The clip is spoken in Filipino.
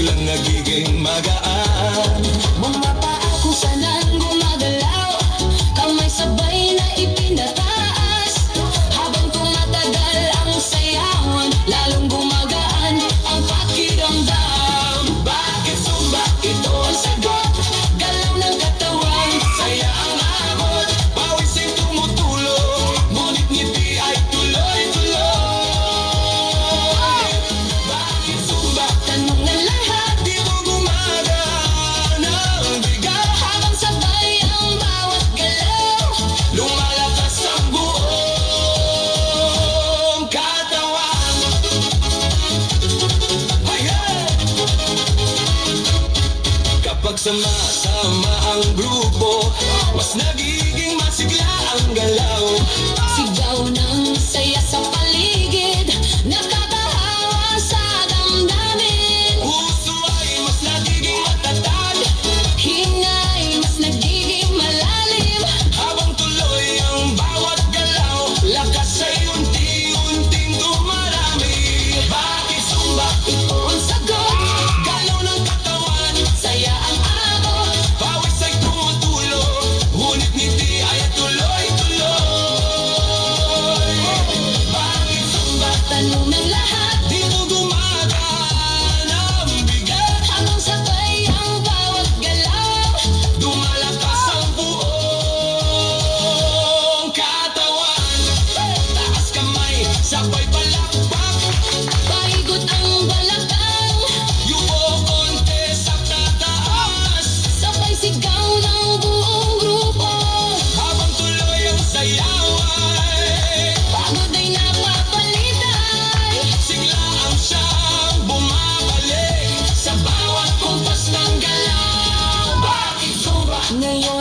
biglang nagiging magaan. Mga paa kung saan gumagalaw, kamay sabay na ipinataas. Habang tumatagal ang sayawan, lalong gumagaan ang pakiramdam. Bakit Zumba? Ito ang sagot. Galaw ng katawan, Saya ang abot, pawis ay tumutulong, ngunit ngiti ay tuloy-tuloy. Bakit Zumba? tanong ng lahat, Dito gumagana ang bigat, habang sabay ang bawat galaw. lumalakas ang buong katawan. Ayan! Kapag sama-sama ang grupo, mas nagiging masigla ang galaw. Sigaw ng saya sa paligid, nakakahawa sa damdamin. Puso ay mas nagiging matatag, Hingay mas nagiging malalim. habang tuloy ang bawat galaw, lakas ay unti-unting dumarami. Bakit Zumba? Ito ang sagot, Galaw ng katawan, saya ang abot. pawis ay tumutulong, ngunit ngiti ay tuloy-tuloy. Bakit Zumba? Tanong ng lahat, Dito gumagana ang bigat, habang sabay ang bawat galaw. lumalakas ang buong katawan. Taas kamay, sabay palakpak, Paikot ang balakang, yuko konti sa tataas, sabay sigaw ng buong grupo. habang tuloy ang sayaway. Pagod ay napapalitay, Sigla ang siyang bumabalik sa bawat kumpas ng galaw. Bakit Zumba? ngayon